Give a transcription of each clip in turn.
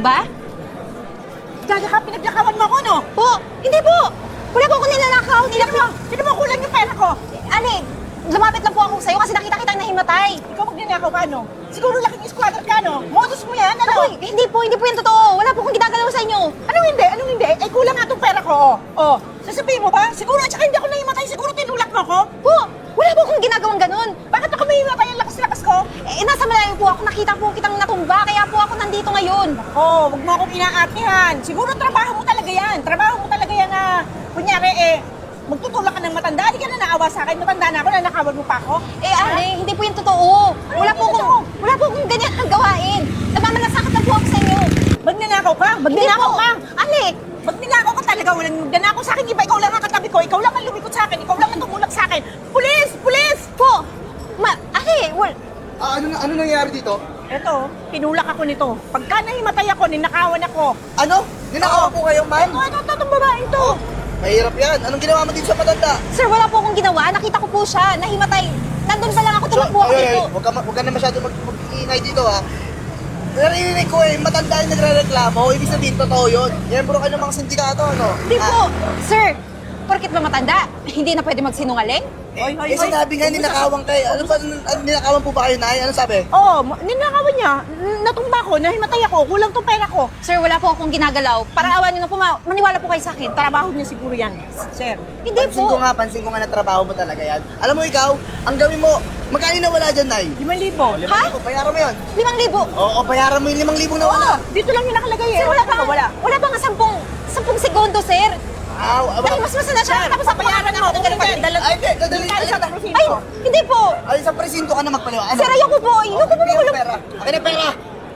ba? Gaga ka, pinaglakawan mo ako, no? Po, hindi po. Wala po akong nilalakaw. Sino mo kulang yung pera ko? Ani, lumapit lang po ako sa'yo kasi nakita kitang nahimatay. Ikaw magnanakaw ka, no? Siguro laking squatter ka, no? Modus mo yan, ano? Ako, hindi po yung totoo. Wala po akong ginagalaw sa inyo. Anong hindi? Eh, kulang nga itong pera ko, oh. Oh, sasabihin mo ba? Siguro, at saka hindi ako nahimatay. Siguro tinulak mo ako? Po, wala po akong ginagawang ganun. Bakit ako mahimatay ang lakas-lakas ko? Nasa malayo po ako. Nakita po kitang natumba. Kaya po ako nandito ngayon. Oh, wag mo akong inaatihan. Siguro trabaho mo talaga yan. Trabaho mo talaga yan na, kunyari, magtutulak ka ng matanda. Di ka na naawa sa akin. Matanda na ako, nanakawan mo pa ako. Ate, hindi po yung totoo. Wala po akong ganyan ang gawain. Namamanasakit lang po ako sa inyo. Magnanakaw ka? Magnanakaw ka? Ate, Magnanakaw ka talaga. Walang magnanakaw sa akin. Iba, ikaw lang ang katabi ko. Ikaw lang ang lumikot sa akin. Ikaw lang ang tumulak sa akin. Pulis! Pulis! po. Ate, Ano nangyari dito? Eto, tinulak ako nito. Pagka nahimatay ako, ninakawan ako. Ano? Ninakaw po kayo, ma'am? Ito, itong babaeng to. Mahirap yan. Anong ginawa mo dito sa matanda? sir, wala po akong ginawa. Nakita ko po siya. Nahimatay. Nandun pa lang ako. Tumakbo ako dito. Huwag ka na masyado mag-iingay dito, ha? Narinig ko matanda yung nagre-reklamo. Ibig sabihin, totoo yun. Miyembro ka ng mga sindikato, ano? Hindi po. Sir, porkit ba matanda, hindi na pwede magsinungaling? Sinabi nga, ninakawan kayo. Ano ba, ninakawan po ba kayo, Nay? Ano sabi? Oo, ninakawan niya. Natumba ko, nahimatay ako. Kulang tong pera ko. Sir, wala po akong ginagalaw. Para awan niyo na po, maniwala po kayo sa akin. Trabaho niya siguro yan, sir. Hindi po. Pansin ko nga na trabaho mo talaga yan. Alam mo ikaw, ang gawin mo, magkano na wala dyan, Nay? 5,000. Ha? Bayaran mo yun. 5,000. Oo, bayaran mo yung 5,000 na wala. Dito lang yung nakalagay eh. Sir, wala pa Wala. Wala pa nga 10 segundo, sir. Dahil mas na siya. Tapos Sa bayaran mo. Kung ganun, Ay, hindi, dadalhin Dahil ka sa na. prosinto. Ay, hindi po. Ay, sa presinto ka na magpaliwa. Ano? Sir, ayoko po. Ayoko po Akin na makulong. pera. Akin na pera.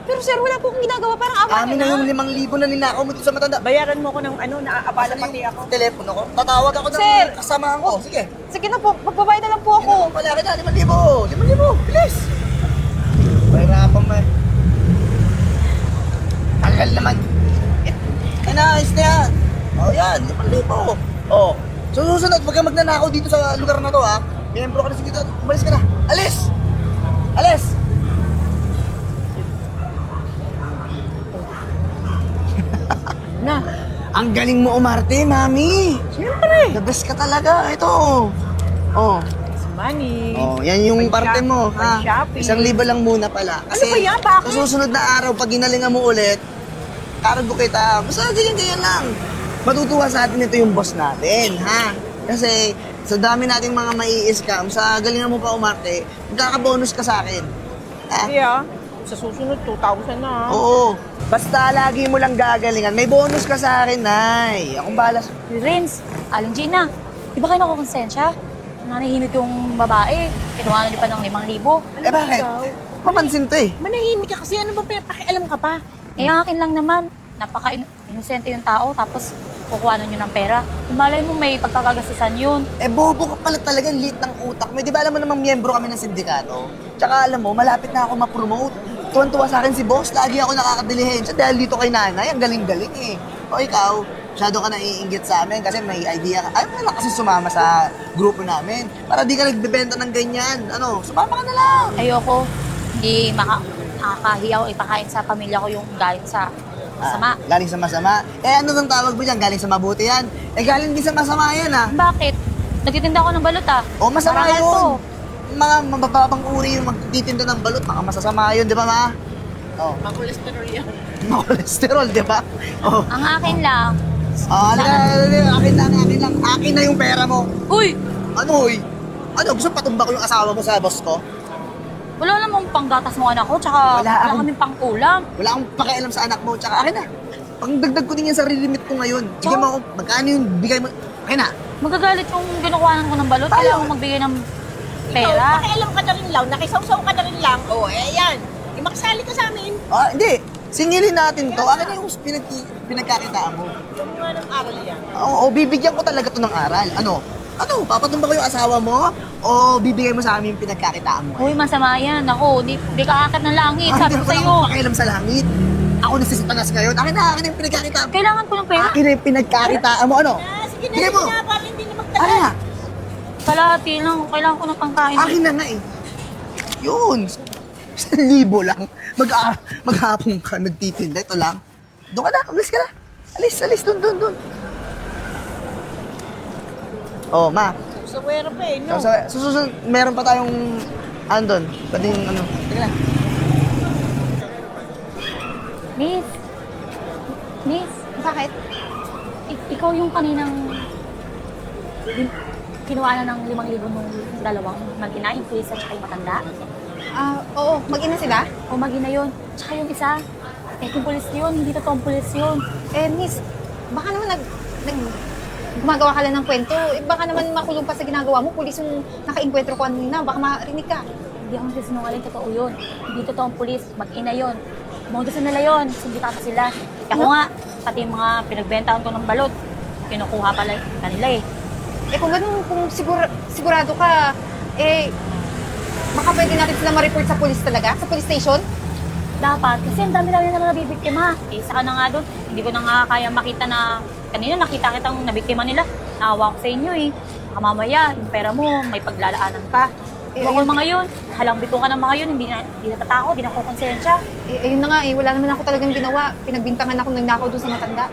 Pero sir, wala po akong ginagawa. Parang awa Amin niyo na na. yung 5,000 na ninakaw mo dito sa matanda. Bayaran mo ko ng naaabala pati ako. Telepono ko. Tatawag ako ng Sir. kasamahan ko. Sige. Sige na po, magbabayad na lang po ako. Ako pala kita, 5,000. 5,000. Bilis. Pahirapan mo eh. Tagal naman. Ayos na yan. O yan, 5,000. O. So susunod, huwag kang magnanakaw dito sa lugar na to ha. Miyembro ka na sige dito. Umalis ka na. Alis! Alis! Na. Ang galing mo umarte, mami. Siyempre. The best ka talaga. Ito. Oh. Money. Oh, yan yung May parte mo, ha? Shopping. 1,000 lang muna pala. Ano ba yan? Bakit? Sa susunod na araw, pag ginalingan mo ulit, kargo kita. Basta ganyan lang. Matutuwa sa atin ito yung boss natin, ha? Kasi sa dami nating mga mai-scam, sa galingan mo pa umarte, magkaka-bonus ka sa akin. Ha? Sige ah. Sa susunod, 2,000 na ah. Oo. Basta lagi mo lang gagalingan. May bonus ka sa akin, Nay. Akong balas. Renz, Aling Gina, di ba kayo nakukonsensya? Nanahimik yung babae, kinuha na pa ng 5,000. Eh bakit? Papansin to eh. Manahimik ka kasi. Ano ba pakialam ka pa? Eh, ang akin lang naman, napaka-inosente yung tao, tapos kukuha na nyo ng pera. Malay mo may pagkakagastusan yun. Eh, bobo ka pala talaga, lit ng utak mo. Di ba alam mo namang miyembro kami ng sindikato? Tsaka alam mo, malapit na ako ma-promote. Tuwan-tuwa sa akin si boss, lagi ako nakakadilihensya dahil dito kay nanay, ang galing-galing eh. O ikaw, masyado ka naiinggit sa amin kasi may idea ka. Ayaw mo lang kasi sumama sa grupo namin para di ka nagbebenta ng ganyan. Ano, sumama ka na lang. Ayoko, hindi makakahiyaw ipakain sa pamilya ko yung galing sa masama. Galing sa masama. Eh, ano nang tawag mo dyan? Galing sa mabuti yan? Eh, galing din sa masama yan ah. Bakit? Nagtitinda ako ng balot ah. O, masama Para yun. health Mga mababang uri yung magtitinda ng balot, baka masasama yun, di ba ma? Oh. Makolesterol yan. Cholesterol, di ba? Oh. Ang akin lang. Akin lang. Akin na yung pera mo. Uy! Ano, hoy? Ano, gusto patumba ko yung asawa mo sa boss ko? Wala namang panggatas mo anak ko, tsaka Wala wala akong- kaming pangkulang. Wala akong pakialam sa anak mo, tsaka akin na. Pangdagdag ko din yan sa limit ko ngayon. Bigyan mo ako, magkano yung bigay mo? Akin na. Magagalit yung kinukuhanan ko ng balot, Tayo. kailangan ko magbigay ng Ikaw, pera. pakialam ka na rin lang. Nakisawsaw ka na rin lang. Oo, yan. Makasali ka sa amin. Ah, hindi. Singilin natin to. Akin na yung pinagkakitaan mo. Yung nga ng aral yan. Oo, bibigyan ko talaga to ng aral. Ano? Ano, papatumba ko yung asawa mo? O bibigay mo sa amin yung pinagkakitaan mo? Uy, masama yan. Ako, di ka akit ng langit. Ah, Sabi hindi ko ko sa'yo. lang pakialam sa langit. Ako na si Satanas ngayon. Akin na yung pinagkakitaan mo. Kailangan ko ng pera. Akin na yung pinagkakitaan mo. Ano? Sige na, Bigay sige mo. na. Para hindi na Ano magtagal. na? Kalahati lang. Kailangan ko ng pangkain. Akin na nga eh. Yun. 1,000 lang. Maghapon ka, nagtitinda. Ito lang. Doon ka na, alis ka na. Alis, dun. Oh, ma. Sa wera pa eh, no? Susunod, meron pa tayong andon. Pwede yung ano. Teka na. Miss, Bakit? ikaw yung kaninang kinuha na ng 5,000 nung dalawang mag-ina, yung pulis at saka yung matanda? Oo, mag-ina sila? O mag-ina yun. Tsaka yung isa, kung pulis yun, hindi totoong pulis yun. Miss, baka naman gumagawa ka lang ng kwento. Baka naman makulong pa sa ginagawa mo. Pulis yung naka-inkwentro ko kanina. Baka marinig ka. Hindi ako nagsisinungaling, totoo yun. Hindi totoong pulis, mag-ina yun. Modus na nila yun, sindikato sila. Ako nga, pati yung mga pinagbentahan ko ng balot, kinukuha pala kanila eh. Kung ganun, kung sigurado ka, baka pwede natin sila ma-report sa police talaga? Sa police station? Dapat, kasi ang dami-dami naman nabibiktima. Isa ka na nga doon, hindi ko na nga kaya makita na, kanina nakita kitang nabiktima nila. Naawa ko sa inyo eh. Baka mamaya, yung pera mo, may paglalaanan ka. Huwag mga yun, halambito ka ng mga yun, hindi natatako, hindi na kukonsensya. Ayun na nga wala naman ako talagang ginawa. Pinagbintangan ako ng nakaw doon sa matanda.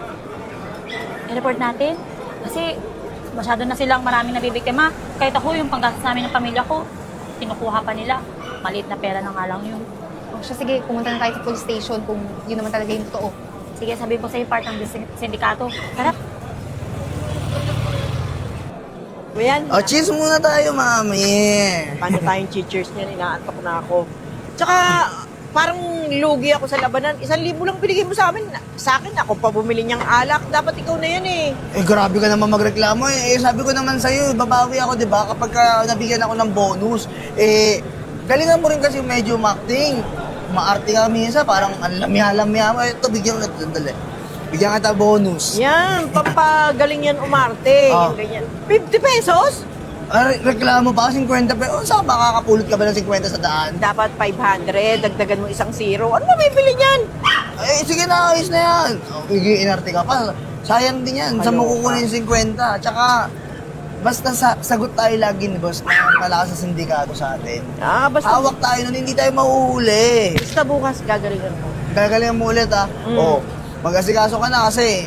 I-report natin, kasi masyado na silang maraming nabibiktima. Kahit ako, yung panggastos namin ng pamilya ko, kinukuha pa nila. Maliit na pera na nga lang yun. Siya, sige, pumunta na tayo sa police station kung yun naman talaga yung totoo. Sige, sabihin ko sa iyo part ng sindikato. Tara. Ayan. Cheers muna tayo, mami. Paano tayong cheers niyan? Inaantok na ako. Tsaka, parang lugi ako sa labanan. 1,000 lang binigay mo sa amin. Sa akin, ako pa bumili niyang alak. Dapat ikaw na yan eh. Grabe ka naman magreklamo eh. Sabi ko naman sa'yo, babawi ako, di ba? Kapag nabigyan ako ng bonus. Galingan mo rin kasi medyo acting. Maarte ka minsan, parang lamya-lamya mo. Ito, bigyan ka, dali. Bigyan kita bonus. Yan, pampagaling yan umarte. Ah. Yung ganyan. 50 pesos? Reklamo pa, 50 pesos. Saan ba kakapulot ka ba ng 50 sa daan? Dapat 500. Dagdagan mo isang zero. Ano ba bibili niyan? Sige na, ayos na yan. Inarte ka pa. Sayang din yan. Saan mo kukunin yung 50? Tsaka, basta sagot tayo lagi ni boss na malakas sa sindikato sa atin. Basta. Hawak tayo nun, hindi tayo mahuhuli. Basta bukas gagalingan ko. Gagalingan mo ulit ha. Mag-asikaso ka na kasi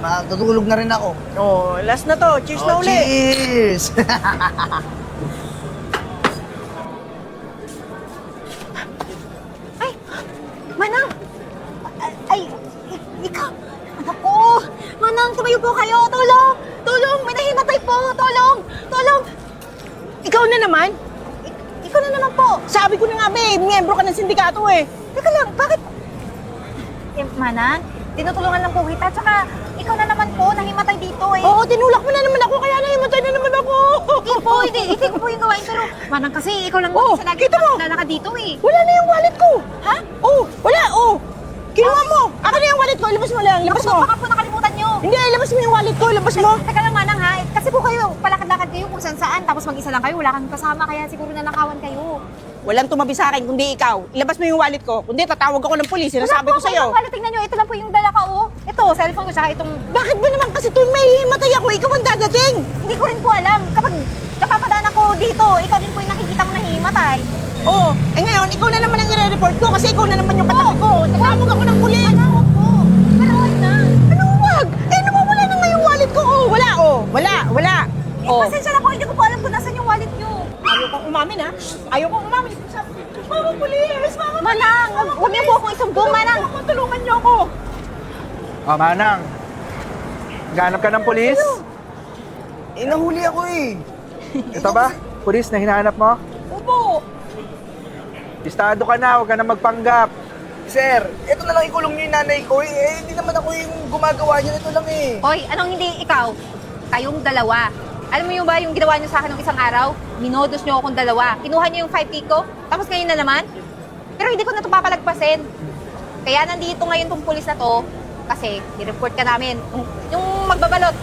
matutulog na rin ako. Last na to. Cheers na uli. Cheers! Manang! Ikaw! Anak ko! Manang, tumayo po kayo! Tulong! Tulong! May nahimatay po! Tulong! Tulong! Ikaw na naman? Ikaw na naman po! Sabi ko na nga, miyembro ka ng sindikato eh. Teka lang, bakit? Manang, tinutulungan lang po kita. Tsaka, ikaw na naman po, nahimatay dito eh. Oo, tinulak mo na naman ako, kaya nahimatay na naman ako. Hindi ko po yung gawain. Pero, Manang, kasi ikaw lang Oh, sa lagi kita mo! lalakad dito eh. Wala na yung wallet ko. Ha? Wala, Kinuha mo. Akin na yung wallet ko, ilabas mo lang, labas mo. Baka po nakalimutan nyo. Hindi, ilabas mo yung wallet ko, labas mo. Teka lang, Manang ha. Kasi po kayo, palakad-lakad kayo kung saan-saan. Tapos mag-isa lang kayo, wala kang kasama. Kaya siguro nanakawan kayo. Walang tumabi sa akin, kundi ikaw. Ilabas mo yung wallet ko, kundi tatawag ako ng pulis, sinasabi ko sa'yo. Wala po, tingnan nyo. Ito lang po yung dala ka, oh. Ito, cellphone ko, tsaka itong... Bakit ba naman kasi tuwing may himatay ako, ikaw ang dadating? Hindi ko rin po alam. Kapag napapadaan ako dito, ikaw din po yung nakikita ko na himatay. Ngayon, ikaw na naman ang i-report ko kasi ikaw na naman yung katabi ko. Tatawag ako ng pulis. Wag po. Pero wag na. Anong wag? Nawawala na nga yung wallet ko. Wala. Pasensya na po, hindi ko po alam kung nasan yung wallet nyo. Ayaw kong umamin, ha? Ayaw kong umamin. Sabi ko, Mama, pulis! Manang, huwag niyo po akong isumbong, Manang. Tulungan niyo ako. Manang, ganap ka ng polis? Nahuli ako eh. Ito ba? Polis na hinahanap mo? Upo. Istado ka na, huwag ka na magpanggap. Sir, ito na lang ikulong niyo yung nanay ko eh. Hindi naman ako yung gumagawa niya. Ito lang eh. Hoy, anong hindi ikaw? Kayong dalawa. Alam mo yung ba yung ginawa niyo sa akin ng isang araw? Minodos niyo akong dalawa. Kinuha niyo yung 5K ko, tapos ngayon na naman? Pero hindi ko na ito papalagpasin. Kaya nandito ngayon tong pulis na to, kasi ni-report ka namin. Yung magbabalot.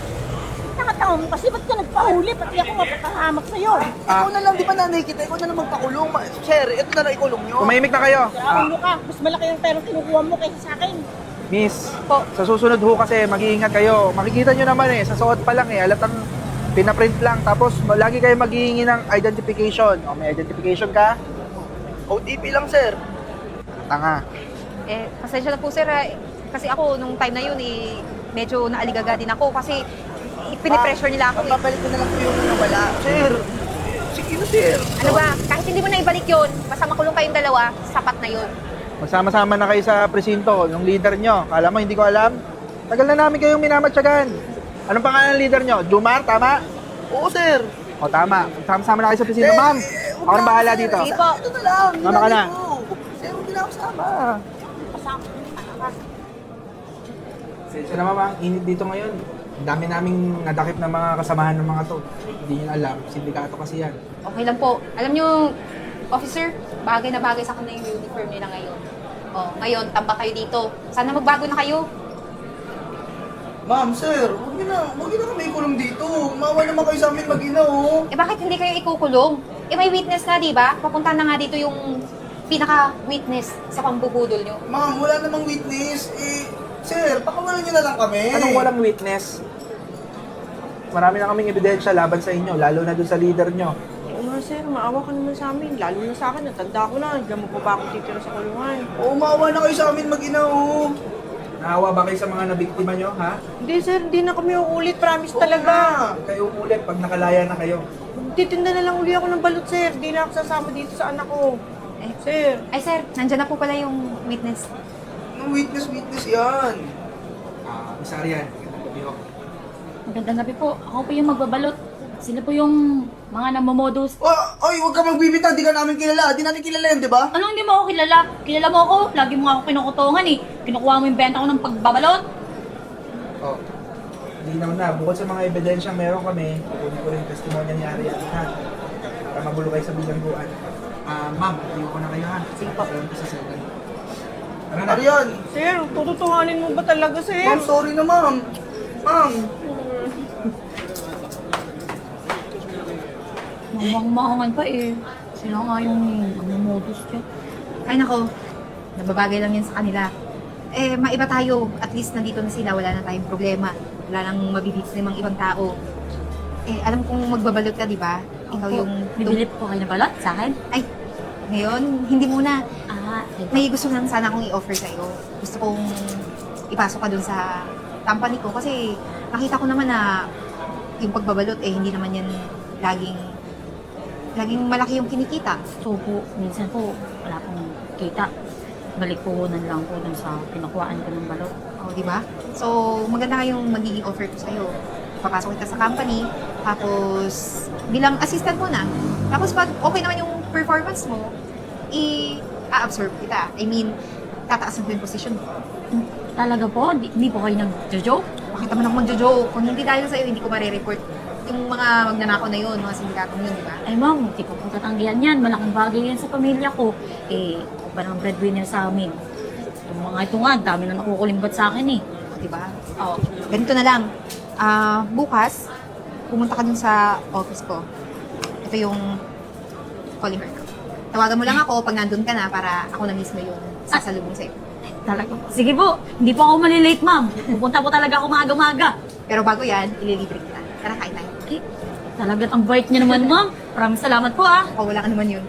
Nakatawa mo kasi ba't ka nagpahuli? Pati ako mapakahamak sa'yo. Ikaw na lang, di ba nanay kita? Ikaw na lang magpakulong. Sir, ito na lang ikulong niyo. Tumahimik na kayo. Ulo ka. Mas malaki yung perang kinukuha mo kaysa sa akin. Miss, Po. sa susunod ho kasi mag-iingat kayo. Makikita nyo naman sa suot pa lang halatang pinaprint lang. Tapos lagi kayo maghihingi ng identification. O, may identification ka? OTP lang, sir. Tanga. Pasensya na po sir. Kasi ako, nung time na yun, eh, medyo naaligaga din ako kasi pinipressure nila ako. Eh. Papalit ko na lang po yung nawala. Sir, sige na, sir. Ano ba, kahit hindi mo na ibalik yun, basta makulong kayong dalawa, sapat na yun. Magsama-sama na kayo sa presinto, yung leader nyo. Kala mo, hindi ko alam? Tagal na namin kayong minamatsagan. Anong pangalan ng leader nyo? Jumar, tama? Oo, sir. O, tama. Magsama-sama na kayo sa presinto. Ma'am, ako nang bahala dito. Sige po. Ito na lang. Mama ka na. Sir, huwag na ako sama. Sensya na mama, ang init dito ngayon. Ang dami naming nadakip ng mga kasamahan ng mga to. Hindi nyo alam, sindikato kasi yan. Okay lang po. Alam nyo, officer, bagay na bagay sa kanila yung uniform nila ngayon. Oh, ngayon, tambak kayo dito. Sana magbago na kayo. Ma'am, sir, huwag niyo na kami ikulong dito. Mawa naman kayo sa amin mag-ina, oh. Eh bakit hindi kayo ikukulong? Eh may witness na, di ba? Papunta na nga dito yung pinaka-witness sa pambubudol nyo. Ma'am, wala namang witness. Eh, sir, pakawalan niyo na lang kami. Anong walang witness? Marami na kaming ebidensya laban sa inyo, lalo na dun sa leader nyo. Oo nga sir, maawa ka naman sa amin. Lalo na sa akin, natanda ko na. Diyan mo pa ba ako titira sa kulungan? Oo, mawa na kayo sa amin mag-ina, oh. Naawa ba kayo sa mga nabiktima nyo, ha? Hindi sir, hindi na kami uulit. Promise Oo talaga. nga. Kayo ulit pag nakalaya na kayo. Titinda na lang uli ako ng balot sir. Hindi na ako sasama dito sa anak ko. Eh, Sir, ay sir, nandyan na po pala yung witness. Anong witness yan? Miss Arian, magandang gabi ho. Magandang gabi po. Ako po yung magbabalot. Sila po yung mga namomodus. Oh, oy, huwag ka magbibitaw. Di ka namin kilala. Di natin kilala yan, di ba? Anong hindi mo ako kilala? Kilala mo ako? Lagi mo nga ako kinukutungan eh. Kinukuha mo yung benta ko ng pagbabalot. Oh. Linaw na, bukod sa mga ebidensyang meron kami, kukunin ko rin yung testimonya ni Arian, ha? Para magulo kayo sa bilangguan. Ma'am, tiyo ko na kayo, ha? Sige po. Alam ko sa second. Tara na. Arian. sir, tututuhanin mo ba talaga sir? Ma'am, sorry na, ma'am. Ma'am. Mamang-mahangan pa eh. Sila nga yung namomodus dyan. Ay nako, nababagay lang yan sa kanila. Eh, maiba tayo. At least nandito na sila, wala na tayong problema. Wala nang mabibits ng mga ibang tao. Eh, alam kong magbabalot ka, di ba? Ikaw yung... Bibili po kayo ng balot sa akin? Ay, ngayon, hindi muna. Sige. May gusto lang sana akong i-offer sa'yo. Gusto kong ipasok ka dun sa company ko kasi nakita ko naman na yung pagbabalot eh hindi naman yan laging malaki yung kinikita. So po, minsan po, wala pong kita. Balik po na lang po dun sa pinakuhaan ko ng balot. O, di ba? So, maganda nga yung magiging offer ko sa'yo. Papasok kita sa company, tapos bilang assistant mo na. Tapos pag okay naman yung performance mo, i-absorb kita. I mean, tataas mo yung position mo. Talaga po? Hindi po kayo nag-joke? Bakit naman ako magjo-joke? Kung hindi dahil sa'yo, hindi ko marereport yung mga magnanakaw na yun, mga sindikatong yun, di ba? Ay ma'am, hindi ko po tatanggihan yan. Malaking bagay yan sa pamilya ko. Eh, ako ba ng breadwinner sa amin? Yung mga ito nga, dami na nakukulimbat sa akin eh. Di ba? O, ganito na lang. Bukas, pumunta ka dun sa office ko. Ito yung calling card ko. Tawagan mo lang ako pag nandun ka na para ako na mismo yung sasalubong sa'yo. Talaga. Sige po, hindi po ako malilate ma'am. Pupunta po talaga ako maaga-maga. Pero bago yan, ililibre kita. Tara, kain tayo. Eh, talagang ang bait niyo naman ma'am. Maraming salamat po ah. O, wala ka naman yun.